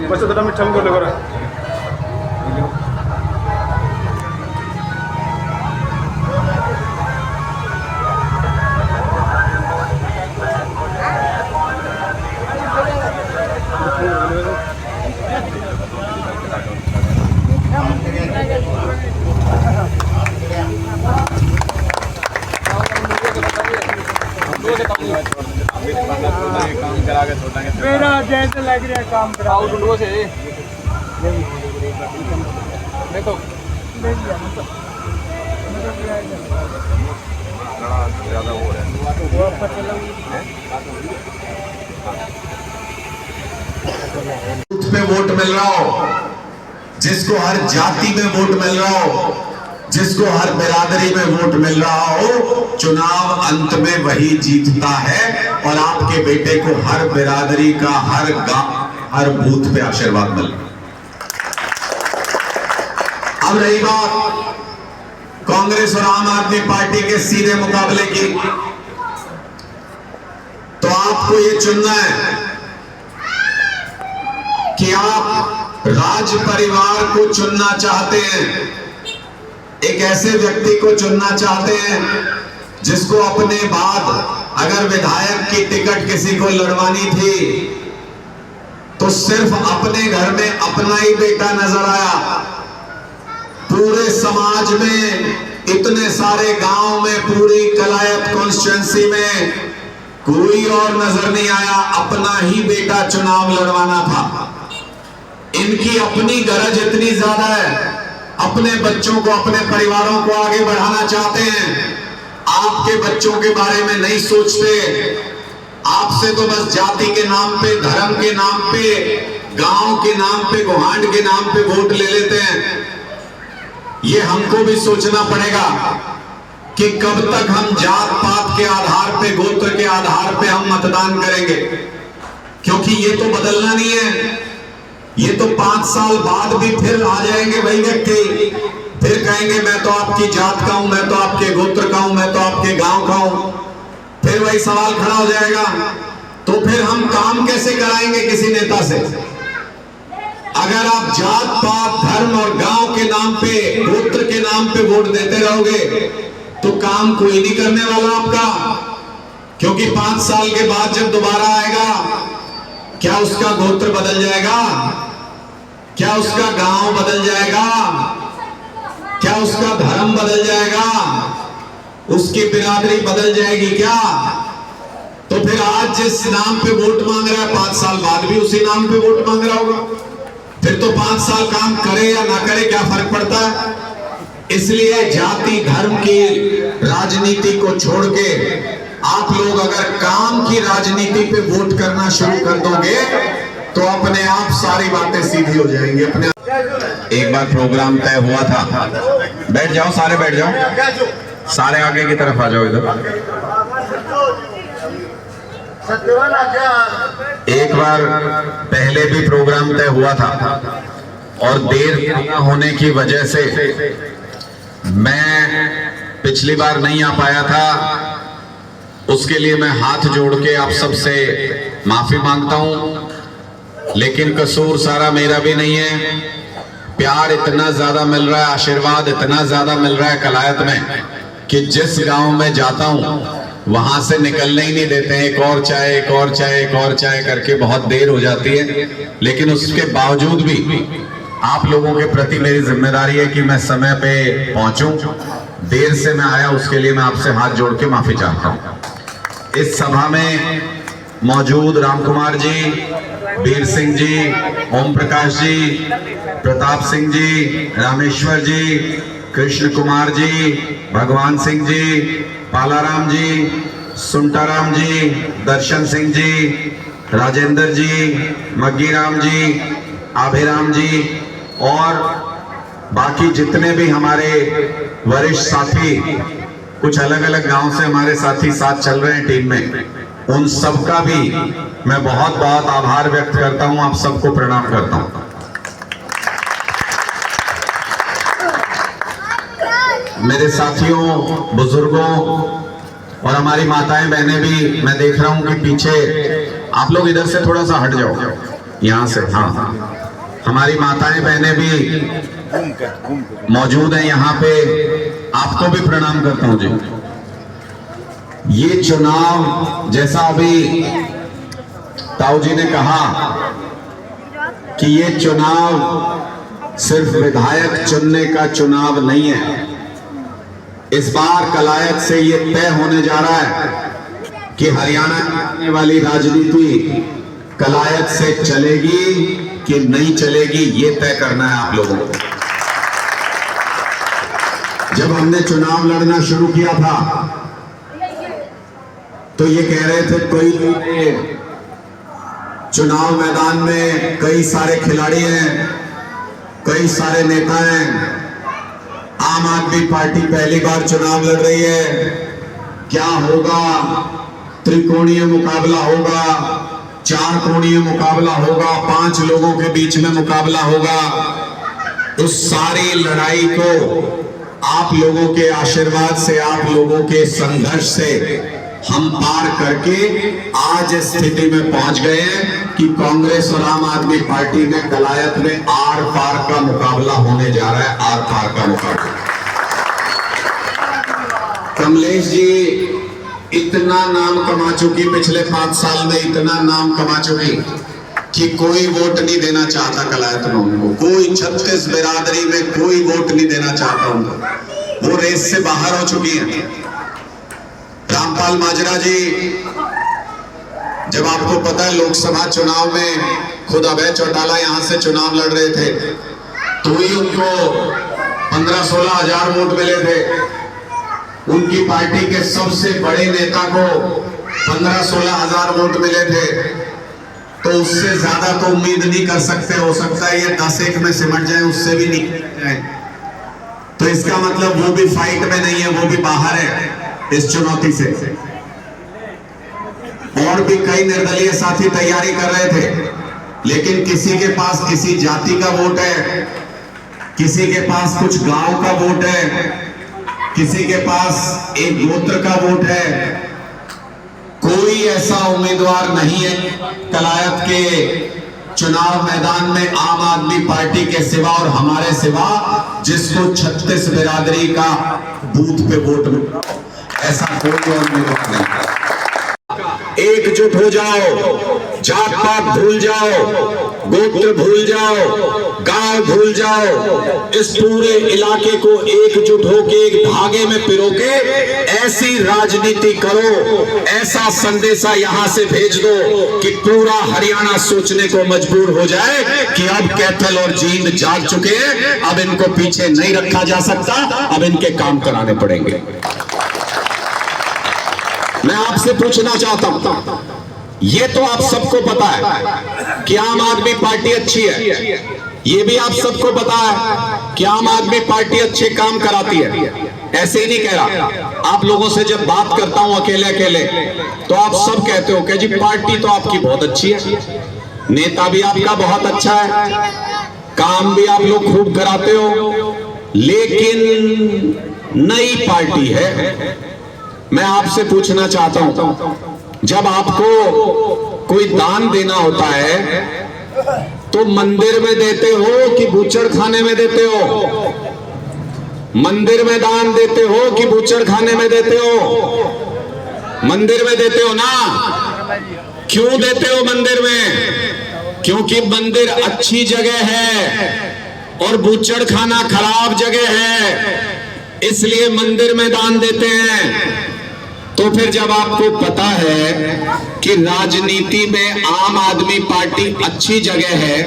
बस थोड़ा मिठा में कर ले मेरा जैसे लग रहा है काम कराओ ढूंढो से देखो ज़्यादा हो रहा है। पे वोट मिल रहा हो, जिसको हर जाति में वोट मिल रहा हो, जिसको हर बिरादरी में वोट मिल रहा हो, चुनाव अंत में वही जीतता है। और आपके बेटे को हर बिरादरी का, हर गांव, हर बूथ पे आशीर्वाद मिल रहा है। अब रही बात कांग्रेस और आम आदमी पार्टी के सीधे मुकाबले की, तो आपको ये चुनना है कि आप राज परिवार को चुनना चाहते हैं, एक ऐसे व्यक्ति को चुनना चाहते हैं जिसको अपने बाद अगर विधायक की टिकट किसी को लड़वानी थी तो सिर्फ अपने घर में अपना ही बेटा नजर आया, पूरे समाज में, इतने सारे गांव में, पूरी कलायत कॉन्स्टिट्यूएंसी में कोई और नजर नहीं आया, अपना ही बेटा चुनाव लड़वाना था। इनकी अपनी गरज इतनी ज्यादा है, अपने बच्चों को, अपने परिवारों को आगे बढ़ाना चाहते हैं, आपके बच्चों के बारे में नहीं सोचते। आपसे तो बस जाति के नाम पे, धर्म के नाम पे, गांव के नाम पे, गुहांड के नाम पे वोट ले लेते हैं। ये हमको भी सोचना पड़ेगा कि कब तक हम जात पात के आधार पे, गोत्र के आधार पे हम मतदान करेंगे, क्योंकि ये तो बदलना नहीं है। ये तो 5 साल बाद भी फिर आ जाएंगे वही व्यक्ति, फिर कहेंगे मैं तो आपकी जात का हूं, मैं तो आपके गोत्र का हूं, मैं तो आपके गांव का हूं, फिर वही सवाल खड़ा हो जाएगा। तो फिर हम काम कैसे कराएंगे किसी नेता से? अगर आप जात पात, धर्म और गांव के नाम पे, गोत्र के नाम पे वोट देते रहोगे तो काम कोई नहीं करने वाला आपका, क्योंकि 5 साल के बाद जब दोबारा आएगा, क्या उसका गोत्र बदल जाएगा? क्या उसका गांव बदल जाएगा? क्या उसका धर्म बदल जाएगा? उसकी बिरादरी बदल जाएगी क्या? तो फिर आज जिस नाम पे वोट मांग रहा है, 5 साल बाद भी उसी नाम पे वोट मांग रहा होगा। फिर तो 5 साल काम करे या ना करे क्या फर्क पड़ता है? इसलिए जाति धर्म की राजनीति को छोड़ के आप लोग अगर काम की राजनीति पे वोट करना शुरू कर दोगे तो अपने आप सारी बातें सीधी हो जाएंगी। अपने एक बार प्रोग्राम तय हुआ था, बैठ जाओ सारे, बैठ जाओ सारे, आगे की तरफ आ जाओ इधर। एक बार पहले भी प्रोग्राम तय हुआ था और देर होने की वजह से मैं पिछली बार नहीं आ पाया था। उसके लिए मैं हाथ जोड़ के आप सबसे माफी मांगता हूं, लेकिन कसूर सारा मेरा भी नहीं है। प्यार इतना ज्यादा मिल रहा है, आशीर्वाद इतना ज्यादा मिल रहा है कलायत में कि जिस गांव में जाता हूं वहां से निकलने ही नहीं देते हैं। एक और चाय, एक और चाय, एक और चाय करके बहुत देर हो जाती है, लेकिन उसके बावजूद भी आप लोगों के प्रति मेरी जिम्मेदारी है कि मैं समय पे पहुंचूं। देर से मैं आया, उसके लिए मैं आपसे हाथ जोड़ के माफी चाहता हूं। इस सभा में मौजूद राम कुमार जी, वीर सिंह जी, ओम प्रकाश जी, प्रताप सिंह जी, रामेश्वर जी, कृष्ण कुमार जी, भगवान सिंह जी, पालाराम जी, सुंटाराम जी, दर्शन सिंह जी, राजेंद्र जी, मग्गी राम जी, आभिराम जी और बाकी जितने भी हमारे वरिष्ठ साथी, कुछ अलग अलग गांव से हमारे साथी साथ चल रहे हैं टीम में, उन सबका भी मैं बहुत बहुत आभार व्यक्त करता हूं। आप सबको प्रणाम करता हूं। मेरे साथियों, बुजुर्गों और हमारी माताएं बहनें भी मैं देख रहा हूं कि पीछे आप लोग इधर से थोड़ा सा हट जाओ, यहाँ से। हाँ, हमारी माताएं बहनें भी मौजूद हैं यहाँ पे, आपको भी प्रणाम करता हूं जी। ये चुनाव, जैसा अभी ताऊ जी ने कहा कि ये चुनाव सिर्फ विधायक चुनने का चुनाव नहीं है। इस बार कलायत से ये तय होने जा रहा है कि हरियाणा में आने वाली राजनीति कलायत से चलेगी कि नहीं चलेगी, ये तय करना है आप लोगों को। जब हमने चुनाव लड़ना शुरू किया था तो ये कह रहे थे कोई चुनाव मैदान में कई सारे खिलाड़ी हैं, कई सारे नेता हैं, आम आदमी पार्टी पहली बार चुनाव लड़ रही है, क्या होगा, त्रिकोणीय मुकाबला होगा, चार कोणीय मुकाबला होगा, 5 लोगों के बीच में मुकाबला होगा। उस सारी लड़ाई को आप लोगों के आशीर्वाद से, आप लोगों के संघर्ष से हम पार करके आज इस स्थिति में पहुंच गए हैं कि कांग्रेस और आम आदमी पार्टी में कलायत में आर पार का मुकाबला होने जा रहा है, आर पार का मुकाबला। कमलेश जी इतना नाम कमा चुकी, पिछले 5 साल में इतना नाम कमा चुकी कि कोई वोट नहीं देना चाहता कलायत में उनको, कोई 36 बिरादरी में कोई वोट नहीं देना चाहता उनको, वो रेस से बाहर हो चुकी हैं। रामपाल माजरा जी, जब आपको पता है लोकसभा चुनाव में खुद अभय चौटाला यहां से चुनाव लड़ रहे थे तो ही उनको 15-16 हजार वोट मिले थे। उनकी पार्टी के सबसे बड़े नेता को 15-16 हजार वोट मिले थे, तो उससे ज्यादा तो उम्मीद नहीं कर सकते। हो सकता है ये 10-1 में सिमट जाए, उससे भी नहीं जाए। तो इसका मतलब वो भी फाइट में नहीं है, वो भी बाहर है इस चुनौती से। और भी कई निर्दलीय साथी तैयारी कर रहे थे, लेकिन किसी के पास किसी जाति का वोट है, किसी के पास कुछ गांव का वोट है, किसी के पास एक गोत्र का वोट है। कोई ऐसा उम्मीदवार नहीं है कलायत के चुनाव मैदान में आम आदमी पार्टी के सिवा और हमारे सिवा जिसको 36 बिरादरी का बूथ पे वोट मिला, ऐसा कोई और उम्मीदवार नहीं। एकजुट हो जाओ, जात पात भूल जाओ, गोत्र भूल जाओ, गांव भूल जाओ, इस पूरे इलाके को एकजुट होके एक धागे में पिरोके ऐसी राजनीति करो, ऐसा संदेशा यहां से भेज दो कि पूरा हरियाणा सोचने को मजबूर हो जाए कि अब कैथल और जींद जाग चुके हैं, अब इनको पीछे नहीं रखा जा सकता, अब इनके काम कराने पड़ेंगे। मैं आपसे पूछना चाहता हूं, ये तो आप सबको पता है कि आम आदमी पार्टी अच्छी है, ये भी आप सबको पता है कि आम आदमी पार्टी अच्छे काम कराती है। ऐसे ही नहीं कह रहा, आप लोगों से जब बात करता हूं अकेले अकेले तो आप सब कहते हो कि जी पार्टी तो आपकी बहुत अच्छी है, नेता भी आपका बहुत अच्छा है, काम भी आप लोग खूब कराते हो, लेकिन नई पार्टी है। मैं आपसे पूछना चाहता हूं, जब आपको कोई दान देना होता है तो मंदिर में देते हो कि बूचड़ खाने में देते हो? मंदिर में दान देते हो कि बूचड़ खाने में देते हो? मंदिर में देते हो ना। क्यों देते हो मंदिर में? क्योंकि मंदिर अच्छी जगह है और बूचड़ खाना खराब जगह है, इसलिए मंदिर में दान देते हैं। तो फिर जब आपको पता है कि राजनीति में आम आदमी पार्टी अच्छी जगह है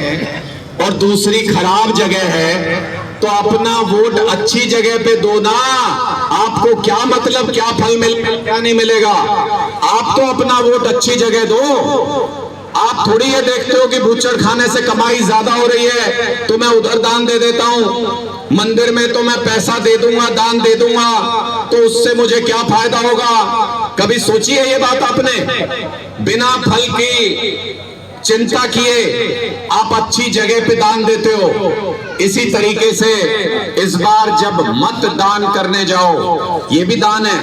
और दूसरी खराब जगह है, तो अपना वोट अच्छी जगह पे दो ना। आपको क्या मतलब, क्या फल मिलेगा, क्या नहीं मिलेगा? आप तो अपना वोट अच्छी जगह दो। आप थोड़ी ये देखते हो कि बूचड़ खाने से कमाई ज्यादा हो रही है तो मैं उधर दान दे देता हूं, मंदिर में तो मैं पैसा दे दूंगा, दान दे दूंगा, तो उससे मुझे क्या फायदा होगा? कभी सोची है ये बात आपने? बिना फल की चिंता किए आप अच्छी जगह पे दान देते हो। इसी तरीके से इस बार जब मतदान करने जाओ, ये भी दान है,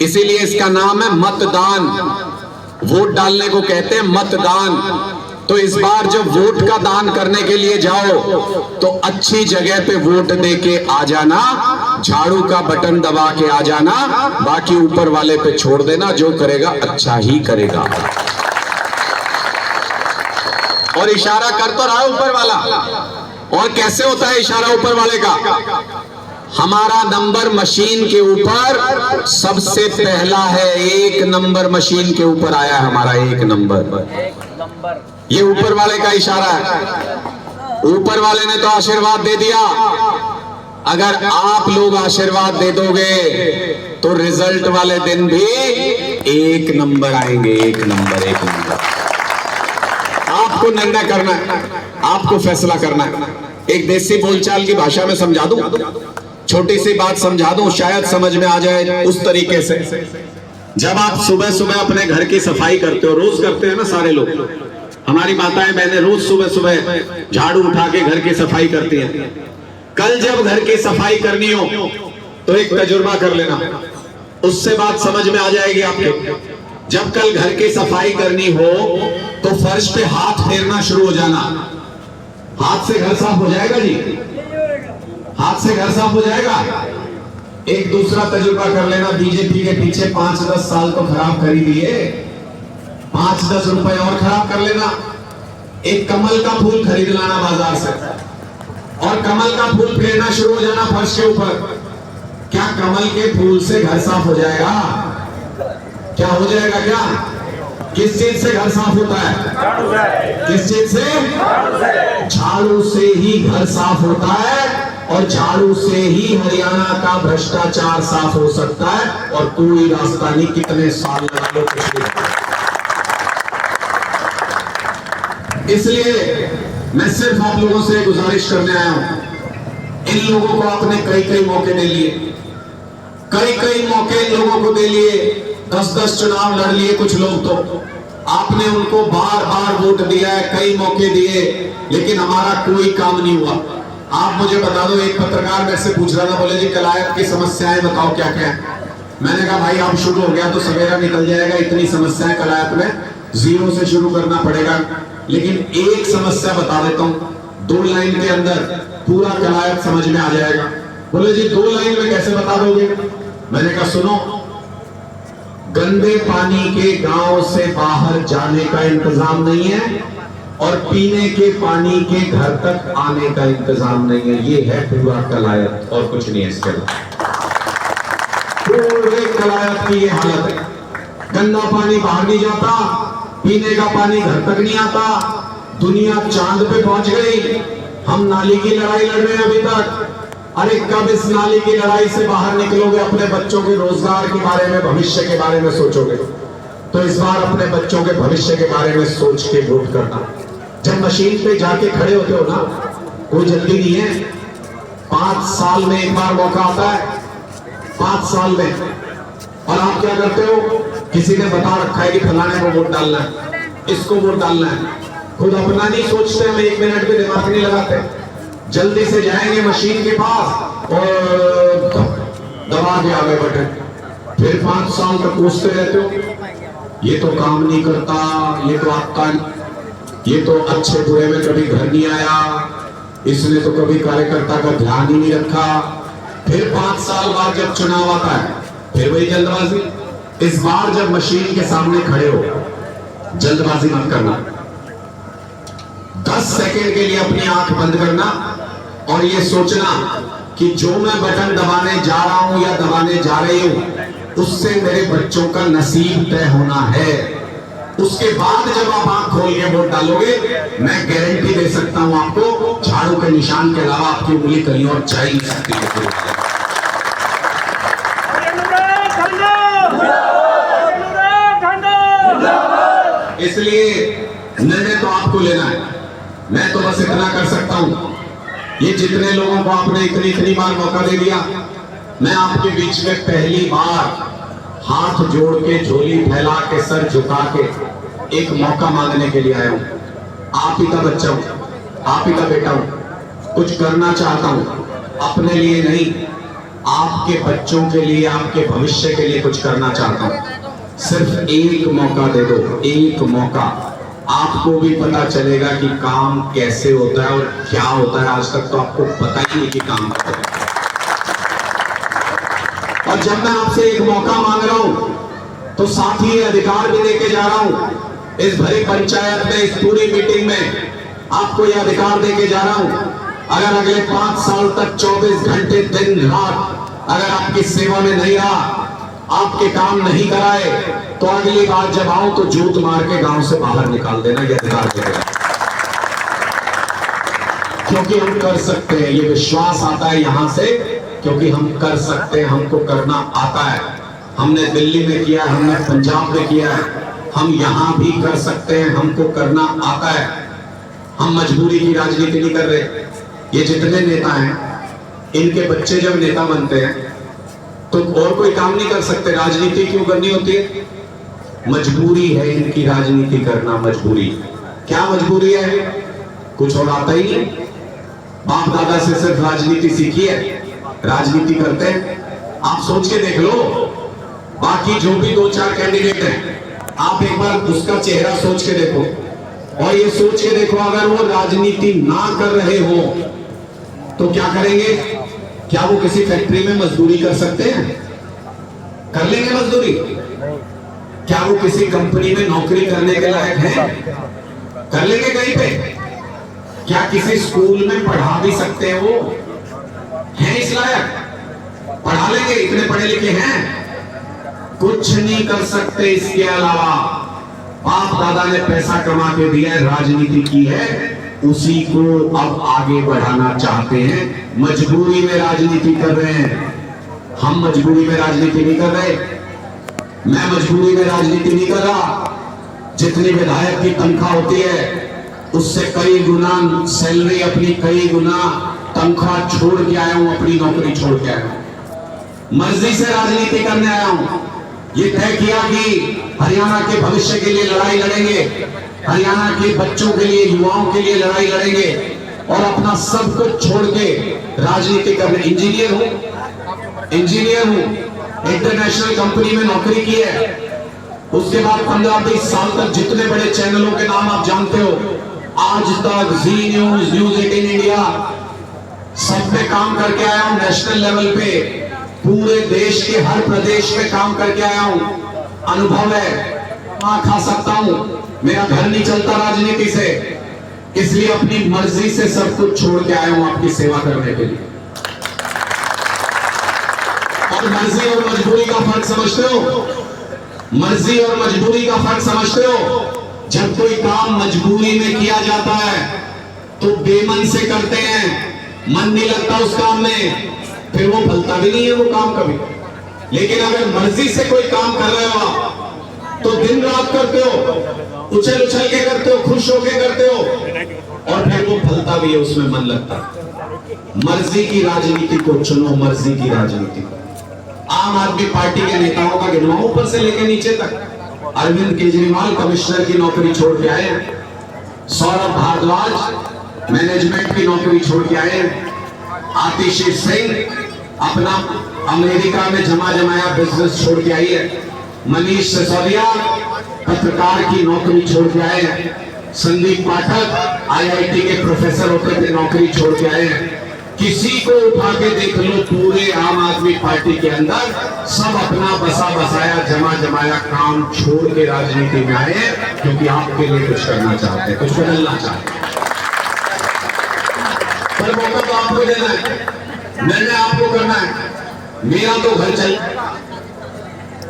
इसीलिए इसका नाम है मतदान। वोट डालने को कहते हैं मतदान। तो इस बार जब वोट का दान करने के लिए जाओ तो अच्छी जगह पे वोट दे के आ जाना, झाड़ू का बटन दबा के आ जाना, बाकी ऊपर वाले पे छोड़ देना, जो करेगा अच्छा ही करेगा। और इशारा कर तो रहा है ऊपर वाला। और कैसे होता है इशारा ऊपर वाले का? हमारा नंबर मशीन के ऊपर सबसे पहला है, 1 नंबर मशीन के ऊपर आया है हमारा 1 नंबर। ये ऊपर वाले का इशारा है। ऊपर वाले ने तो आशीर्वाद दे दिया। अगर आप लोग आशीर्वाद दे दोगे तो रिजल्ट वाले दिन भी 1 नंबर आएंगे। 1 नंबर। आपको निर्णय करना है, आपको फैसला करना है। एक देसी बोलचाल की भाषा में समझा दूं, छोटी सी बात समझा दूं, शायद समझ में आ जाए उस तरीके से। जब आप सुबह सुबह अपने घर की सफाई करते हो, रोज करते हैं ना सारे लोग, हमारी माताएं बहनें रोज सुबह सुबह झाड़ू उठा के घर की सफाई करती हैं। कल जब घर की सफाई करनी हो तो एक तजुर्बा कर लेना, उससे बात समझ में आ जाएगी आपके। जब कल घर की सफाई करनी हो तो फर्श पे हाथ फेरना शुरू हो जाना। हाथ से घर साफ हो जाएगा जी, हाथ से घर साफ हो जाएगा। एक दूसरा तजुर्बा कर लेना, बीजेपी के पीछे 5-10 साल तो खराब कर ही दिए, 5-10 रुपए और खराब कर लेना। एक कमल का फूल खरीद लाना बाजार से और कमल का फूल फेरना शुरू हो जाना फर्श के ऊपर। क्या कमल के फूल से घर साफ हो जाएगा? क्या हो जाएगा? क्या, किस चीज से घर साफ होता है? किस चीज से? झाड़ू से ही घर साफ होता है, और झाड़ू से ही हरियाणा का भ्रष्टाचार साफ हो सकता है। और कोई रास्ता नहीं, कितने साल लगा लो कुछ नहीं। इसलिए मैं सिर्फ आप लोगों से गुजारिश करने आया हूं। इन लोगों को आपने कई मौके दे लिए, कई मौके इन लोगों को दे लिए। 10-10 चुनाव लड़ लिए कुछ लोग, तो आपने उनको बार वोट दिया है, कई मौके दिए, लेकिन हमारा कोई काम नहीं हुआ। आप मुझे बता दो, एक पत्रकार मेरे से पूछ रहा था, बोले जी कलायत की समस्याएं बताओ क्या क्या है। मैंने कहा भाई अब शुरू हो गया तो सवेरा निकल जाएगा, इतनी समस्याएं कलायत में, 0 से शुरू करना पड़ेगा। लेकिन एक समस्या बता देता हूं, 2 लाइन के अंदर पूरा कलायत समझ में आ जाएगा। बोले जी 2 लाइन में कैसे बता दोगे? मैंने कहा सुनो, गंदे पानी के गांव से बाहर जाने का इंतजाम नहीं है और पीने के पानी के घर तक आने का इंतजाम नहीं है। ये है पूरा कलायत, और कुछ नहीं है इसके अलावा। पूरे कलायत की ये हालत है। गंदा पानी बाहर नहीं जाता, पीने का पानी घर तक नहीं आता। दुनिया चांद पे पहुंच गई, हम नाली की लड़ाई लड़ रहे हैं अभी तक। अरे कब इस नाली की लड़ाई से बाहर निकलोगे? अपने बच्चों के रोजगार के बारे में, भविष्य के बारे में सोचोगे तो इस बार अपने बच्चों के भविष्य के बारे में सोच के वोट करना। जब मशीन पे जाके खड़े होते हो ना, कोई जल्दी नहीं है। 5 साल में एक बार मौका आता है, 5 साल में। और आप क्या करते हो? किसी ने बता रखा है कि फलाने को वोट डालना है, इसको वोट डालना है, खुद अपना नहीं सोचते। हम 1 मिनट भी दिमाग नहीं लगाते, जल्दी से जाएंगे मशीन के पास और दबा के आगे बटन। फिर 5 साल तक पूछते रहते हो, ये तो काम नहीं करता, ये तो आपका, ये तो अच्छे बुरे में कभी घर नहीं आया, इसने तो कभी कार्यकर्ता का ध्यान ही नहीं रखा। फिर 5 साल बाद जब चुनाव आता है, फिर वही जल्दबाजी। इस बार जब मशीन के सामने खड़े हो, जल्दबाजी मत करना। 10 सेकेंड के लिए अपनी आंख बंद करना और ये सोचना कि जो मैं बटन दबाने जा रहा हूं या दबाने जा रही हूं, उससे मेरे बच्चों का नसीब तय होना है। उसके बाद जब आप आंख खोल के वोट डालोगे, मैं गारंटी दे सकता हूं आपको, झाड़ू के निशान के अलावा आपकी उंगली कहीं और जा ही नहीं सकती। इसलिए निर्णय तो आपको लेना है। मैं तो बस इतना कर सकता हूं, ये जितने लोगों को आपने इतनी बार मौका दे दिया, मैं आपके बीच में पहली बार हाथ जोड़ के, झोली फैला के, सर झुका के एक मौका मांगने के लिए आया हूं। आप ही का बच्चा हूं, आप ही का बेटा हूं, कुछ करना चाहता हूं, अपने लिए नहीं, आपके बच्चों के लिए, आपके भविष्य के लिए कुछ करना चाहता हूं। सिर्फ एक मौका दे दो, एक मौका, आपको भी पता चलेगा कि काम कैसे होता है और क्या होता है। आज तक तो आपको पता ही नहीं कि काम क्या होता है। और जब मैं आपसे एक मौका मांग रहा हूं तो साथ ही अधिकार भी देके जा रहा हूं। इस भरी पंचायत में, इस पूरी मीटिंग में आपको यह अधिकार देके जा रहा हूं, अगर अगले 5 साल तक 24 घंटे दिन रात अगर आपकी सेवा में नहीं रहा, आपके काम नहीं कराए, तो अगली बार जब आऊं तो जूत मार के गांव से बाहर निकाल देना, यह अधिकार देगा। क्योंकि हम कर सकते हैं, ये विश्वास आता है यहां से, क्योंकि हम कर सकते हैं, हमको करना आता है। हमने दिल्ली में किया है, हमने पंजाब में किया है, हम यहां भी कर सकते हैं, हमको करना आता है। हम मजबूरी की राजनीति नहीं कर रहे। ये जितने नेता हैं, इनके बच्चे जब नेता बनते हैं तो और कोई काम नहीं कर सकते। राजनीति क्यों करनी होती है? मजबूरी है इनकी राजनीति करना, मजबूरी। क्या मजबूरी है? कुछ और आता ही नहीं। बाप दादा से सिर्फ राजनीति सीखी है, राजनीति करते हैं। आप सोच के देख लो, बाकी जो भी 2-4 कैंडिडेट हैं, आप एक बार उसका चेहरा सोच के देखो और ये सोच के देखो, अगर वो राजनीति ना कर रहे हो तो क्या करेंगे? क्या वो किसी फैक्ट्री में मजदूरी कर सकते हैं? कर लेंगे मजदूरी? क्या वो किसी कंपनी में नौकरी करने के लायक हैं? कर लेंगे कहीं पे? क्या किसी स्कूल में पढ़ा भी सकते हैं? वो हैं इस लायक? पढ़ा लेंगे, इतने पढ़े लिखे हैं? कुछ नहीं कर सकते। इसके अलावा बाप दादा ने पैसा कमा के दिया है, राजनीति की है, उसी को अब आगे बढ़ाना चाहते हैं। मजबूरी में राजनीति कर रहे हैं। हम मजबूरी में राजनीति नहीं कर रहे। मैं मजबूरी में राजनीति नहीं कर रहा। जितनी विधायक की तनख्वाह होती है उससे कई गुना सैलरी, अपनी कई गुना तनख्वाह छोड़ के आया हूं, अपनी नौकरी छोड़ के आया हूं। मर्जी से राजनीति करने आया हूं। ये तय किया कि हरियाणा के भविष्य के लिए लड़ाई लड़ेंगे, हरियाणा के बच्चों के लिए, युवाओं के लिए लड़ाई लड़ेंगे और अपना सब कुछ छोड़ के राजनीति करने। इंजीनियर हूं, इंटरनेशनल कंपनी में नौकरी की है। उसके बाद 15-20 साल तक जितने बड़े चैनलों के नाम आप जानते हो, आज तक, जी न्यूज, न्यूज 18 इंडिया, सब पे काम करके आया हूं। नेशनल लेवल पे पूरे देश के हर प्रदेश में काम करके आया हूं। अनुभव है, खा सकता हूं। मेरा घर नहीं चलता राजनीति से, इसलिए अपनी मर्जी से सब कुछ छोड़ के आया हूं आपकी सेवा करने के लिए। और मर्जी और मजबूरी का फर्क समझते हो? मर्जी और मजबूरी का फर्क समझते हो? जब कोई काम मजबूरी में किया जाता है तो बेमन से करते हैं, मन नहीं लगता उस काम में, फिर वो फलता भी नहीं है वो काम कभी। लेकिन अगर मर्जी से कोई काम कर रहे हो आप, तो दिन रात करते हो, उछल उछल के करते हो, खुश होके करते हो, और फिर वो फलता भी है, उसमें मन लगता है। मर्जी की राजनीति को चुनो, मर्जी की राजनीति। आम आदमी पार्टी के नेताओं का गिनवा ऊपर से लेकर नीचे तक। अरविंद केजरीवाल कमिश्नर की नौकरी छोड़ के आए, सौरभ भारद्वाज मैनेजमेंट की नौकरी छोड़ के आए, आतिशी सिंह अपना अमेरिका में जमा जमाया बिजनेस छोड़ के आई है, मनीष सिसोदिया पत्रकार की नौकरी छोड़ के आए हैं, संदीप पाठक आईआईटी के प्रोफेसर होते थे, नौकरी छोड़ के आए हैं। किसी को उठा के देख लो, पूरे आम आदमी पार्टी के अंदर सब अपना बसा बसाया, जमा जमाया काम छोड़ के राजनीति में आए हैं, क्योंकि आपके लिए कुछ करना चाहते हैं, कुछ बदलना चाहते हैं। पर मौका तो आपको देना है, मैंने आपको करना है। मेरा तो घर चल,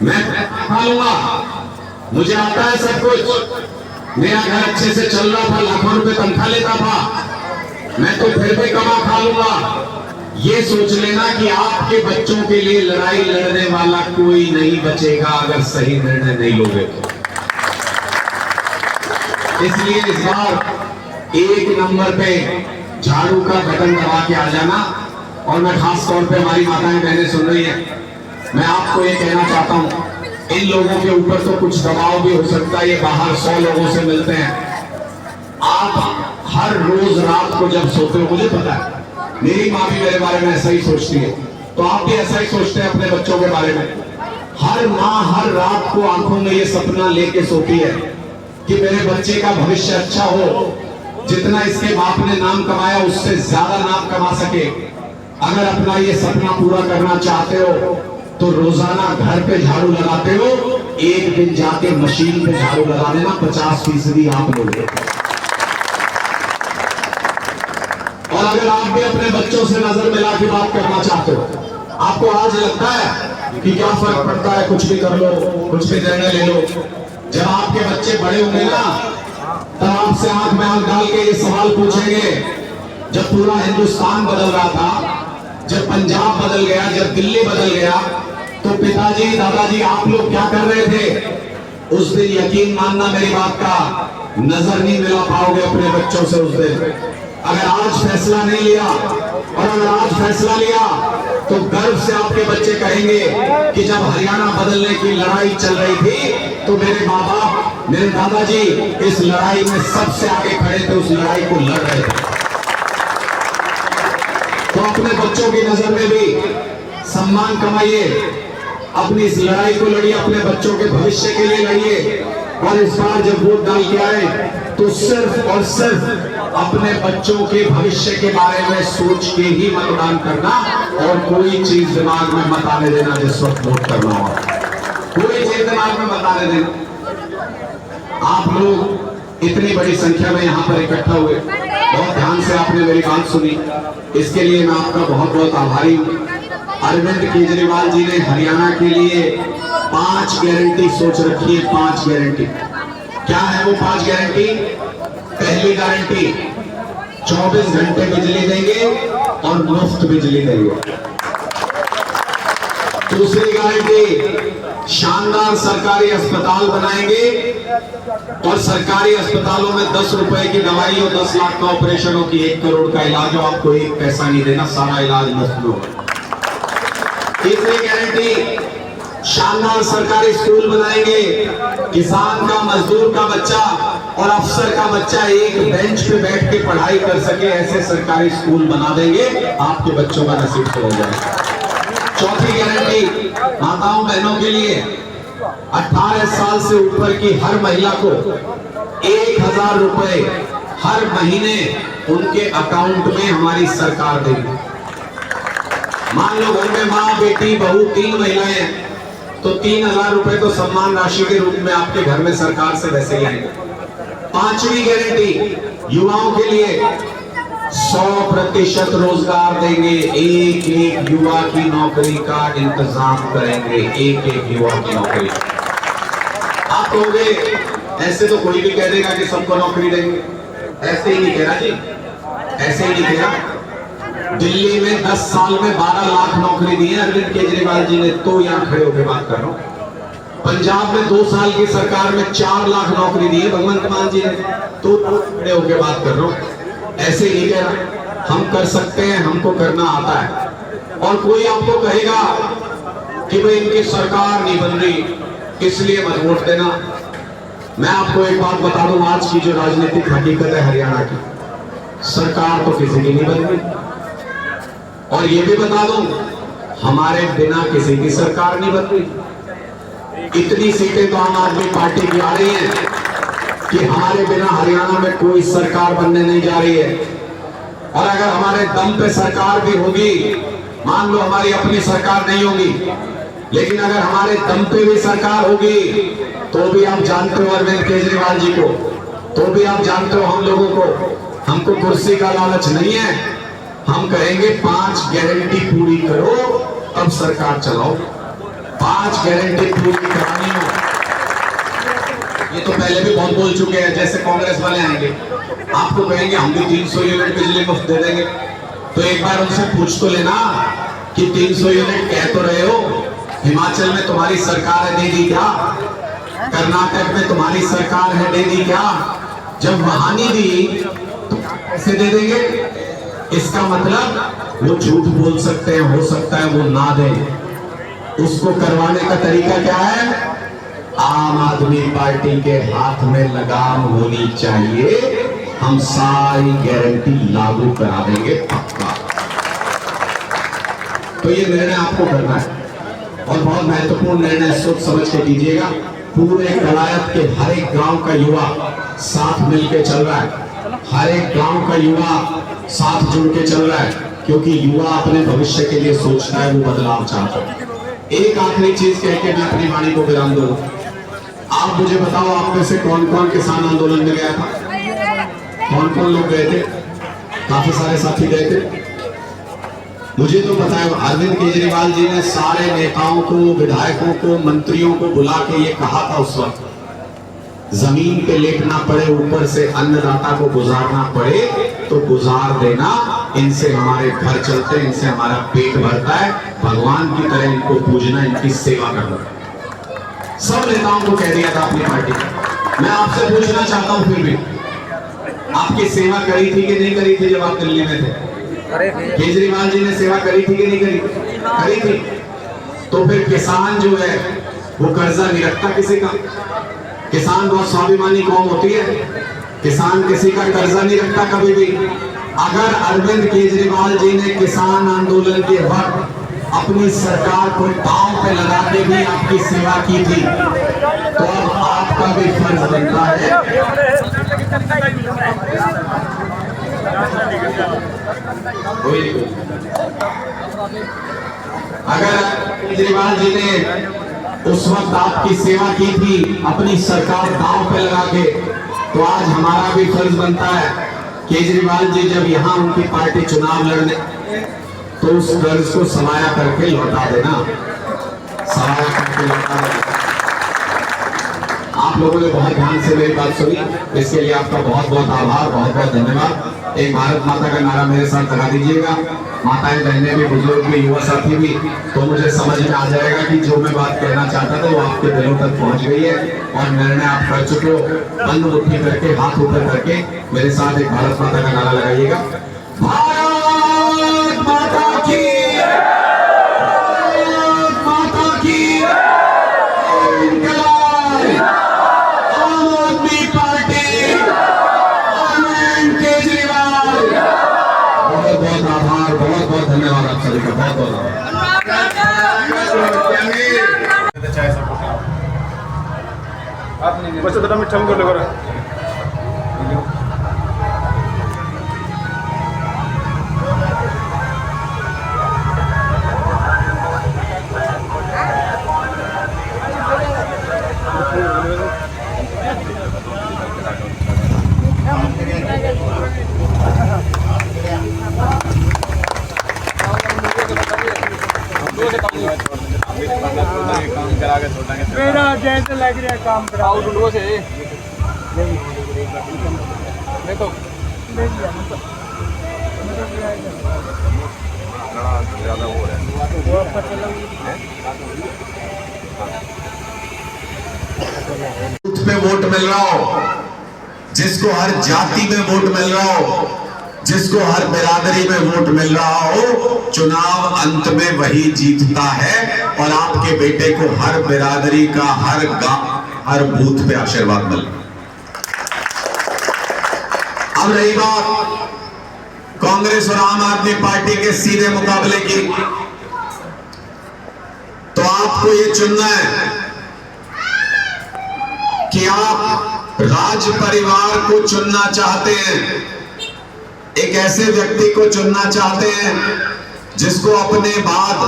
मैं खा लूंगा, मुझे आता है सब कुछ। मेरा घर अच्छे से चल रहा था, लाखों रुपए तनख्वाह लेता था, मैं तो फिर भी कमा खा लूंगा। ये सोच लेना कि आपके बच्चों के लिए लड़ाई लड़ने वाला कोई नहीं बचेगा अगर सही निर्णय नहीं लोगे तो। इसलिए इस बार 1 नंबर पे झाड़ू का बटन दबा के आ जाना। और मैं खास तौर पे हमारी माताएं बहनें सुन रही हैं, मैं आपको ये कहना चाहता हूं, इन लोगों के ऊपर तो कुछ दबाव भी हो सकता है, ये बाहर 100 लोगों से मिलते हैं। आप हर रोज रात को जब सोते हो, मुझे पता है मेरी माँ भी मेरे बारे में ऐसा ही सोचती है, तो आप भी ऐसा ही सोचते हैं अपने बच्चों के बारे में। हर माँ हर रात को आंखों में ये सपना लेके सोती है कि मेरे बच्चे का भविष्य अच्छा हो, जितना इसके बाप ने नाम कमाया उससे ज्यादा नाम कमा सके। अगर अपना ये सपना पूरा करना चाहते हो तो रोजाना घर पे झाड़ू लगाते हो, एक दिन जाके मशीन पे झाड़ू लगा देना, 50% आप लोग। और अगर आप भी अपने बच्चों से नजर मिला के बात करना चाहते हो, आपको आज लगता है कि क्या फर्क पड़ता है, कुछ भी कर लो, कुछ भी निर्णय ले लो, जब आपके बच्चे बड़े होंगे ना तब आपसे आंख में आंख डाल के ये सवाल पूछेंगे, जब पूरा हिंदुस्तान बदल रहा था, जब पंजाब बदल गया, जब दिल्ली बदल गया, तो पिताजी दादाजी आप लोग क्या कर रहे थे? उस दिन यकीन मानना मेरी बात का, नजर नहीं मिला पाओगे अपने बच्चों से उस दिन। अगर आज फैसला नहीं लिया, और अगर आज फैसला लिया तो गर्व से आपके बच्चे कहेंगे कि जब हरियाणा बदलने की लड़ाई चल रही थी तो मेरे माँ बाप, मेरे दादाजी इस लड़ाई में सबसे आगे खड़े थे, उस लड़ाई को लड़ रहे थे। तो अपने बच्चों की नजर में भी सम्मान कमाइए, अपनी इस लड़ाई को लड़िए, अपने बच्चों के भविष्य के लिए लड़िए। और इस बार जब वोट डाल के आए तो सिर्फ और सिर्फ अपने बच्चों के भविष्य के बारे में सोच के ही मतदान करना, और कोई चीज दिमाग में मत आने देना जिस वक्त वोट करना हो, कोई चीज दिमाग में मत आने देना। आप लोग इतनी बड़ी संख्या में यहाँ पर इकट्ठा हुए, बहुत ध्यान से आपने मेरी बात सुनी, इसके लिए मैं आपका बहुत बहुत आभारी हूँ। अरविंद केजरीवाल जी ने हरियाणा के लिए 5 गारंटी सोच रखी है, 5 गारंटी। क्या है वो 5 गारंटी? पहली गारंटी 24 घंटे बिजली देंगे और मुफ्त बिजली देंगे। दूसरी गारंटी शानदार सरकारी अस्पताल बनाएंगे, और सरकारी अस्पतालों में 10 रुपए की दवाई और 10 लाख का ऑपरेशन हो कि 1 करोड़ का इलाज हो, आपको 1 पैसा नहीं देना, सारा इलाज मुफ्त में होगा। तीसरी गारंटी शानदार सरकारी स्कूल बनाएंगे, किसान का, मजदूर का बच्चा और अफसर का बच्चा एक बेंच पे बैठ के पढ़ाई कर सके, ऐसे सरकारी स्कूल बना देंगे, आपके बच्चों का नसीब हो जाएगा। चौथी गारंटी माताओं बहनों के लिए 18 साल से ऊपर की हर महिला को 1000 रुपए हर महीने उनके अकाउंट में हमारी सरकार देगी। मान लो घर में माँ, बेटी, बहू 3 महिलाएं हैं तो 3000 रुपए तो सम्मान राशि के रूप में आपके घर में सरकार से वैसे ही आएंगे। 5वीं गारंटी युवाओं के लिए 100% रोजगार देंगे, एक युवा की नौकरी का इंतजाम करेंगे, एक युवा की नौकरी। आप कहोगे ऐसे तो कोई भी कह देगा कि सबको नौकरी देंगे, ऐसे ही नहीं कह रहा जी, ऐसे ही नहीं कह रहा। दिल्ली में 10 साल में 12 लाख नौकरी दी है अरविंद केजरीवाल जी ने, तो यहाँ खड़े होकर बात कर रहा हूँ। पंजाब में 2 साल की सरकार में 4 लाख नौकरी दी है भगवंत मान जी ने, तो खड़े होकर बात कर रहा हूँ। ऐसे ही कह रहा, हम कर सकते हैं, हमको करना आता है। और कोई आपको कहेगा कि भाई इनकी सरकार नहीं बन रही इसलिए मत वोट देना। मैं आपको एक बात बता दूं, आज की जो राजनीतिक हकीकत है हरियाणा की, सरकार तो किसी की नहीं बन रही, और ये भी बता दूं हमारे बिना किसी की सरकार नहीं बन रही। इतनी सीटें तो आम आदमी पार्टी की आ रही हैं कि हमारे बिना हरियाणा में कोई सरकार बनने नहीं जा रही है। और अगर हमारे दम पे सरकार भी होगी, मान लो हमारी अपनी सरकार नहीं होगी, लेकिन अगर हमारे दम पे भी सरकार होगी तो भी आप जानते हो अरविंद केजरीवाल जी को, तो भी आप जानते हो हम लोगों को, हमको कुर्सी का लालच नहीं है। हम कहेंगे 5 गारंटी पूरी करो अब सरकार चलाओ। 5 गारंटी पूरी करानी हो, ये तो पहले भी बहुत बोल चुके हैं। जैसे कांग्रेस वाले आएंगे आपको कहेंगे हम भी 300 यूनिट बिजली मुफ्त दे देंगे, तो एक बार उनसे पूछ तो लेना कि 300 यूनिट कह तो रहे हो, हिमाचल में तुम्हारी सरकार है, दे दी क्या? कर्नाटक में तुम्हारी सरकार है, दे दी क्या? जब वहां नहीं दी तो कैसे दे देंगे? इसका मतलब वो झूठ बोल सकते हैं, हो सकता है वो ना दें। उसको करवाने का तरीका क्या है? आम आदमी पार्टी के हाथ में लगाम होनी चाहिए, हम सारी गारंटी लागू करा देंगे पक्का। तो ये निर्णय आपको करना है। और बहुत महत्वपूर्ण निर्णय सोच समझ के कीजिएगा। पूरे कलायत के हर एक गांव का युवा साथ मिलकर चल रहा है, हर एक गांव का युवा साथ जुड़ के चल रहा है, क्योंकि युवा अपने भविष्य के लिए सोचता है, वो बदलाव चाहता है। एक आखिरी चीज कह के मैं अपनी वाणी को विराम दूंगा। आप मुझे बताओ, आप में से कौन कौन किसान आंदोलन में गया था? कौन कौन लोग गए थे? काफी सारे साथी गए थे। मुझे तो पता है अरविंद केजरीवाल जी ने सारे नेताओं को, विधायकों को, मंत्रियों को बुला के ये कहा था उस वक्त, जमीन पे लेटना पड़े, ऊपर से अन्नदाता को गुजारना पड़े तो गुजार देना, इनसे हमारे घर चलते, इनसे हमारा पेट भरता है, भगवान की तरह इनको पूजना, इनकी सेवा करना। सब नेताओं को कह दिया था अपनी पार्टी। मैं आपसे पूछना चाहता हूं, फिर भी आपकी सेवा करी थी कि नहीं करी थी जब आप दिल्ली में थे? केजरीवाल जी ने सेवा करी थी कि नहीं करी? करी थी। तो फिर किसान जो है वो कर्जा नहीं रखता किसी का। किसान बहुत स्वाभिमानी कौम होती है, किसान किसी का कर्जा नहीं रखता कभी भी। अगर अरविंद केजरीवाल जी ने किसान आंदोलन के वक्त अपनी सरकार को पांव पे लगा के भी आपकी सेवा की थी, तो अब आपका भी फर्ज बनता है। अगर केजरीवाल जी ने उस वक्त आपकी सेवा की थी, अपनी सरकार पांव पे लगा के, तो आज हमारा भी फर्ज बनता है, केजरीवाल जी जब यहाँ उनकी पार्टी चुनाव लड़ने, तो उस कर्ज को समाया करके लौटा देना, समाया करके लौटा देना। आप लोगों ने बहुत ध्यान से मेरी बात सुनी, इसके लिए आपका बहुत बहुत आभार, बहुत बहुत धन्यवाद। एक भारत माता का नारा मेरे साथ लगा दीजिएगा। माताएं, बहनें भी, बुजुर्ग भी, युवा साथी भी, तो मुझे समझ में आ जाएगा कि जो मैं बात कहना चाहता था वो आपके दिलों तक पहुंच गई है और निर्णय आप कर चुके हो। बंद मुट्ठी करके, हाथ ऊपर करके मेरे साथ एक भारत माता का नारा लगाइएगा। भारत माता की, भारत माता की, आम आदमी पार्टी, अरविंद केजरीवाल। बहुत बहुत आभार, बहुत बहुत धन्यवाद आप सभी का, बहुत बहुत आभार। बच्चा थोड़ा मिठा कर ले। मेरा जैसे लग रहा है काम कराओ ढूंढो से देखो ज्यादा हो रहा है। बूथ पे वोट मिल रहा हो, जिसको हर जाति में वोट मिल रहा हो, जिसको हर बिरादरी में वोट मिल रहा हो, चुनाव अंत में वही जीतता है। और आपके बेटे को हर बिरादरी का, हर गांव, हर बूथ पे आशीर्वाद मिल रहा। अब रही बात कांग्रेस और आम आदमी पार्टी के सीधे मुकाबले की, तो आपको ये चुनना है कि आप राज परिवार को चुनना चाहते हैं, एक ऐसे व्यक्ति को चुनना चाहते हैं जिसको अपने बाद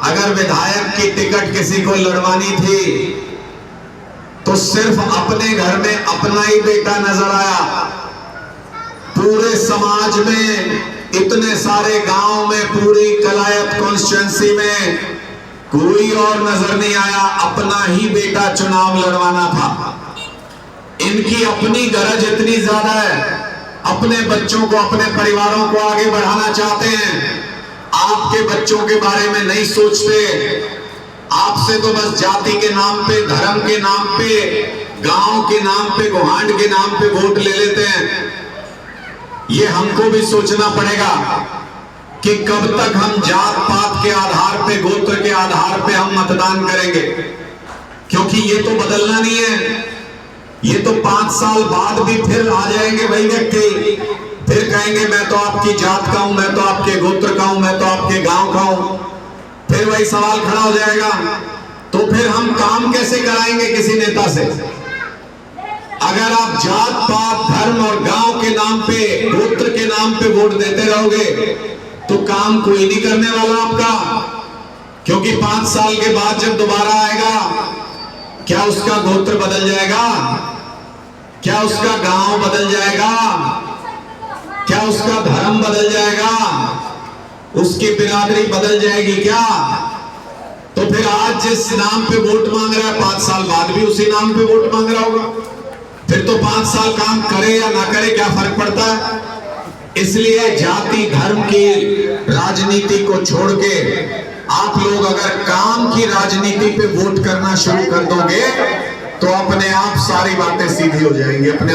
अगर विधायक की टिकट किसी को लड़वानी थी तो सिर्फ अपने घर में अपना ही बेटा नजर आया, पूरे समाज में, इतने सारे गांव में, पूरी कलायत कॉन्स्टिट्यूएंसी में कोई और नजर नहीं आया, अपना ही बेटा चुनाव लड़वाना था। इनकी अपनी गरज इतनी ज्यादा है, अपने बच्चों को, अपने परिवारों को आगे बढ़ाना चाहते हैं, आपके बच्चों के बारे में नहीं सोचते। आपसे तो बस जाति के नाम पे, धर्म के नाम पे, गांव के नाम पे, गुहांड के नाम पे वोट ले लेते हैं। ये हमको भी सोचना पड़ेगा कि कब तक हम जात पात के आधार पे, गोत्र के आधार पे हम मतदान करेंगे, क्योंकि ये तो बदलना नहीं है। ये तो 5 साल बाद भी फिर आ जाएंगे वही व्यक्ति, फिर कहेंगे मैं तो आपकी जात का हूं, मैं तो आपके गोत्र का हूं, मैं तो आपके गांव का हूं, फिर फिर वही सवाल खड़ा हो जाएगा, तो फिर हम काम कैसे कराएंगे किसी नेता से? अगर आप जात पात धर्म और गांव के नाम पे, गोत्र के नाम पे वोट देते रहोगे तो काम कोई नहीं करने वाला आपका। क्योंकि 5 साल के बाद जब दोबारा आएगा, क्या उसका गोत्र बदल जाएगा? क्या उसका गांव बदल जाएगा? क्या उसका धर्म बदल जाएगा? उसकी बिरादरी बदल जाएगी क्या? तो फिर आज जिस नाम पे वोट मांग रहा है 5 साल बाद भी उसी नाम पे वोट मांग रहा होगा। फिर तो 5 साल काम करे या ना करे क्या फर्क पड़ता है? इसलिए जाति धर्म की राजनीति को छोड़ के आप लोग अगर काम की राजनीति पे वोट करना शुरू कर दोगे तो अपने आप सारी बातें सीधी हो जाएंगी। अपने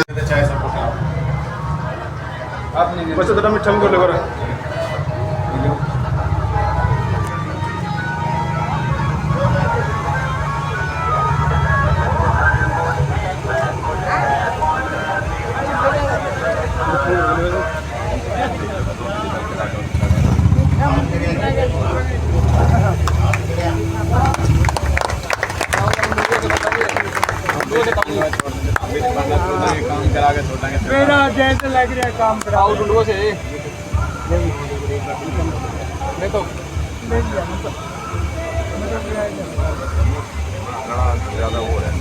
बस जरा मिठा में गोले करा मेरा जैसे लग रहा है काम कराओ ढूंढो से मैं तो ज्यादा हो रहा है।